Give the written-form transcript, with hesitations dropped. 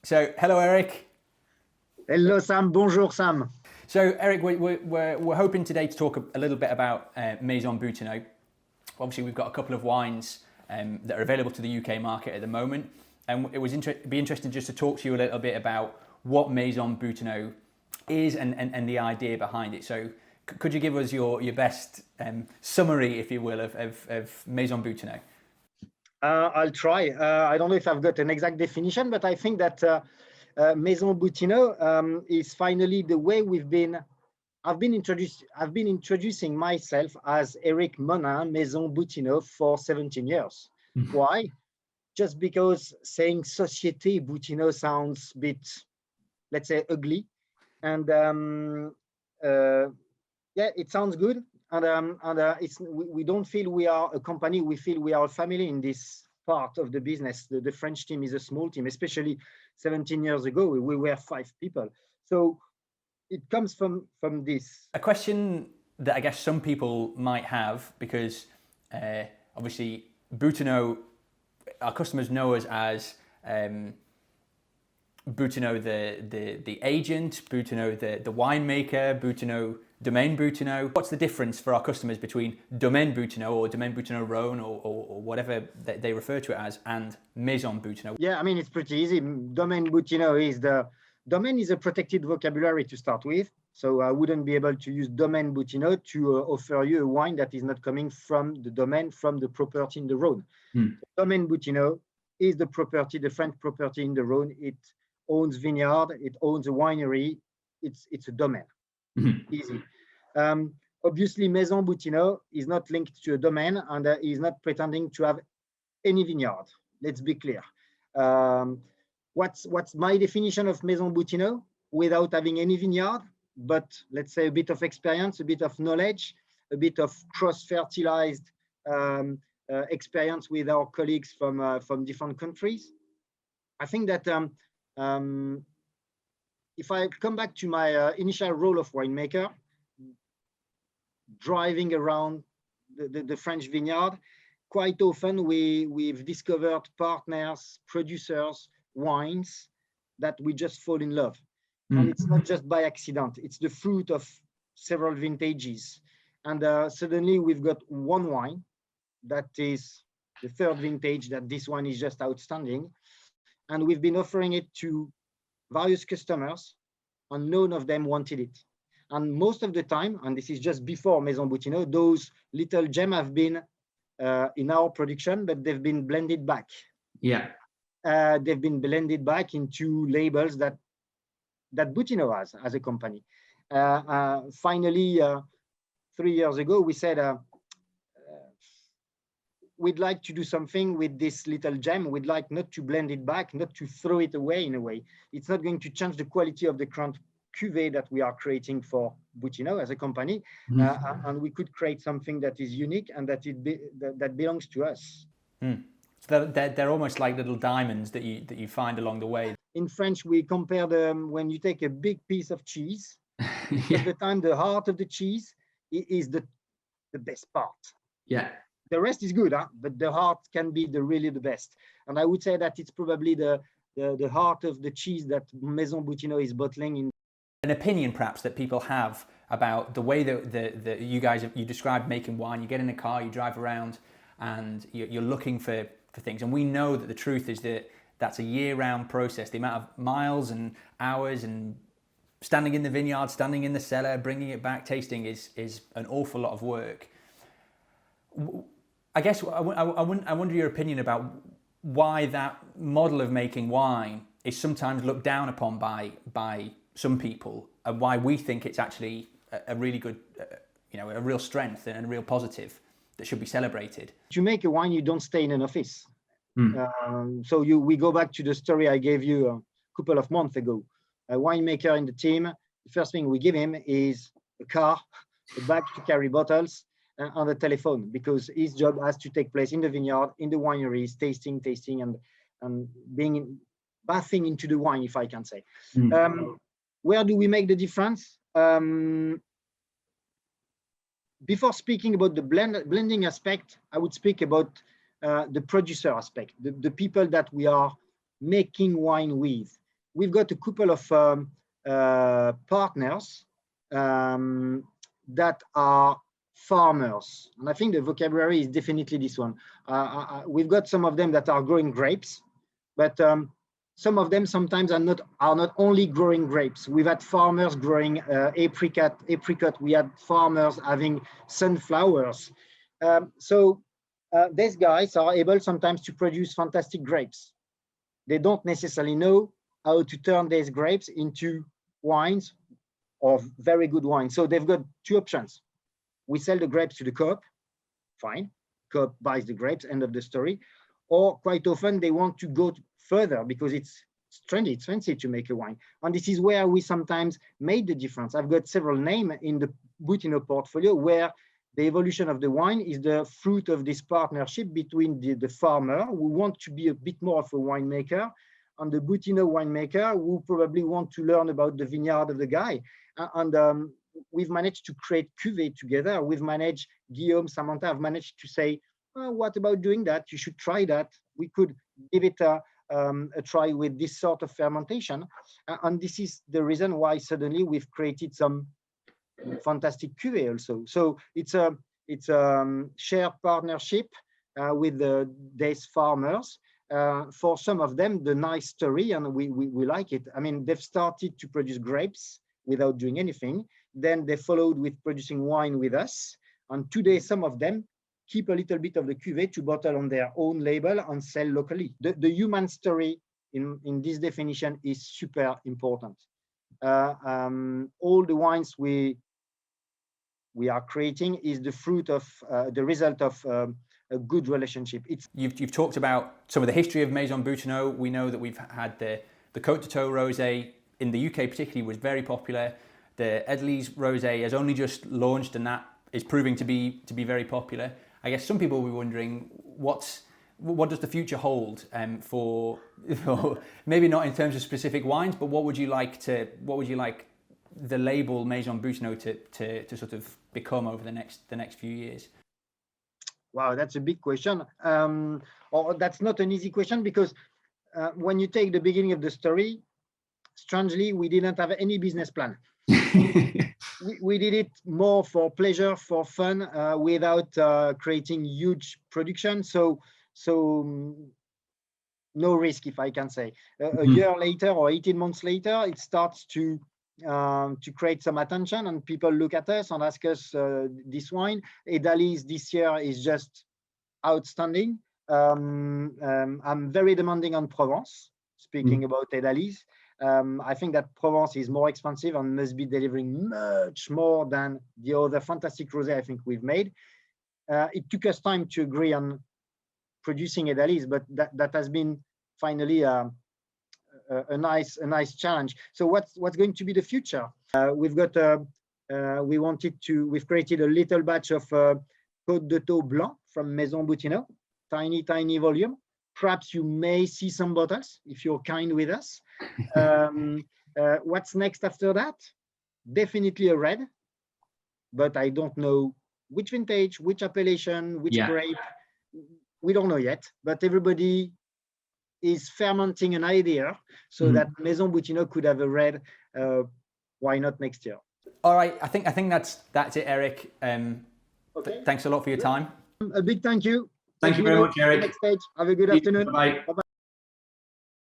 So, hello, Eric. Hello, Sam. Bonjour, Sam. So, Eric, we're hoping today to talk a little bit about Maison Boutinot. Obviously, we've got a couple of wines that are available to the UK market at the moment, and it was be interesting just to talk to you a little bit about what Maison Boutinot is and the idea behind it. So, could you give us your best summary, if you will, of Maison Boutinot? I'll try. I don't know if I've got an exact definition, but I think that Maison Boutinot is finally the way I've been introducing myself as Eric Monnin, Maison Boutinot, for 17 years. Why? Just because saying Société Boutinot sounds a bit, let's say, ugly, and yeah, it sounds good. And we don't feel we are a company, we feel we are a family in this part of the business. The French team is a small team, especially 17 years ago, we were 5 people. So it comes from this. A question that I guess some people might have, because obviously Boutinot, our customers know us as Boutinot the agent, Boutinot the winemaker, Boutinot Domaine Boutinot. What's the difference for our customers between Domaine Boutinot or Domaine Boutinot Rhône or whatever they refer to it as, and Maison Boutinot? Yeah, I mean, it's pretty easy. Domaine Boutinot is Domaine is a protected vocabulary to start with. So I wouldn't be able to use Domaine Boutinot to offer you a wine that is not coming from the domain, from the property in the Rhône. Domaine Boutinot is the property, the French property in the Rhône. It owns vineyard, it owns a winery. It's a domain. Easy. Obviously, Maison Boutinot is not linked to a domain and is not pretending to have any vineyard. Let's be clear. What's my definition of Maison Boutinot? Without having any vineyard, but let's say a bit of experience, a bit of knowledge, a bit of cross-fertilized experience with our colleagues from different countries. I think that if I come back to my initial role of winemaker, driving around the French vineyard, quite often we've discovered partners, producers, wines that we just fall in love. And it's not just by accident, it's the fruit of several vintages. And suddenly we've got one wine that is the 3rd vintage, that this one is just outstanding. And we've been offering it to various customers and none of them wanted it. And most of the time, and this is just before Maison Boutinot, those little gems have been in our production, but they've been blended back. Yeah. They've been blended back into labels that Boutinot has as a company. Finally, 3 years ago, we said, we'd like to do something with this little gem. We'd like not to blend it back, not to throw it away in a way. It's not going to change the quality of the current cuvée that we are creating for Boutinot as a company. And we could create something that is unique and that belongs to us. So they're almost like little diamonds that you find along the way. In French, we compare them when you take a big piece of cheese. At the time, the heart of the cheese is the best part. Yeah. The rest is good, but the heart can be really the best. And I would say that it's probably the heart of the cheese that Maison Boutinot is bottling in. An opinion perhaps that people have about the way that you guys you described making wine. You get in a car, you drive around, and you're looking for things. And we know that the truth is that that's a year-round process. The amount of miles and hours and standing in the vineyard, standing in the cellar, bringing it back, tasting is an awful lot of work. I guess I wonder your opinion about why that model of making wine is sometimes looked down upon by some people, and why we think it's actually a really good, a real strength and a real positive that should be celebrated. To make a wine, you don't stay in an office. So we go back to the story I gave you a couple of months ago. A winemaker in the team, the first thing we give him is a car, a bag to carry bottles, and a telephone, because his job has to take place in the vineyard, in the wineries, tasting, and bathing into the wine, if I can say. Where do we make the difference? Before speaking about the blending aspect, I would speak about the producer aspect, the people that we are making wine with. we've got a couple of partners that are farmers, and I think the vocabulary is definitely this one. We've got some of them that are growing grapes, but some of them sometimes are not only growing grapes. We've had farmers growing apricot. We had farmers having sunflowers. So these guys are able sometimes to produce fantastic grapes. They don't necessarily know how to turn these grapes into wines or very good wine. So they've got two options. We sell the grapes to the co-op, fine. Co-op buys the grapes, end of the story. Or quite often they want to go further because it's trendy, it's fancy to make a wine. And this is where we sometimes made the difference. I've got several names in the Boutinot portfolio where the evolution of the wine is the fruit of this partnership between the farmer who want to be a bit more of a winemaker and the Boutinot winemaker who probably want to learn about the vineyard of the guy. And we've managed to create cuvée together. We've managed, Guillaume, Samantha have managed to say, oh, what about doing that? You should try that. We could give it a try with this sort of fermentation. And this is the reason why suddenly we've created some fantastic cuvée also. So it's a shared partnership with these farmers. For some of them, the nice story, and we like it. I mean, they've started to produce grapes without doing anything. Then they followed with producing wine with us. And today, some of them keep a little bit of the cuvée to bottle on their own label and sell locally. The human story in this definition is super important. All the wines we are creating is the fruit of the result of a good relationship. You've talked about some of the history of Maison Boutinot. We know that we've had the Côte de Toe rosé in the UK particularly was very popular. The Edelise rosé has only just launched, and that is proving to be very popular. I guess some people will be wondering what does the future hold for maybe not in terms of specific wines, but what would you like the label Maison Boutinot to sort of become over the next few years? Wow, that's a big question. Or that's not an easy question because when you take the beginning of the story, strangely, we didn't have any business plan. we did it more for pleasure, for fun, without creating huge production. So no risk, if I can say. A year later or 18 months later, it starts to create some attention, and people look at us and ask us this wine. Edelise this year is just outstanding. I'm very demanding on Provence, speaking about Edelise. I think that Provence is more expensive and must be delivering much more than the other fantastic rosé I think we've made. It took us time to agree on producing Edelise, but that has been finally a nice challenge. So what's going to be the future? We've created a little batch of Côte de Toe Blanc from Maison Boutinot, tiny volume. Perhaps you may see some bottles if you're kind with us. What's next after that? Definitely a red, but I don't know which vintage, which appellation, which grape. We don't know yet, but everybody is fermenting an idea so that Maison Boutinot could have a red. Why not next year? All right, I think that's it, Eric. Okay. Thanks a lot for your time. A big thank you. Thank you very much, Eric. Next stage. Have a good afternoon. Bye. Bye-bye.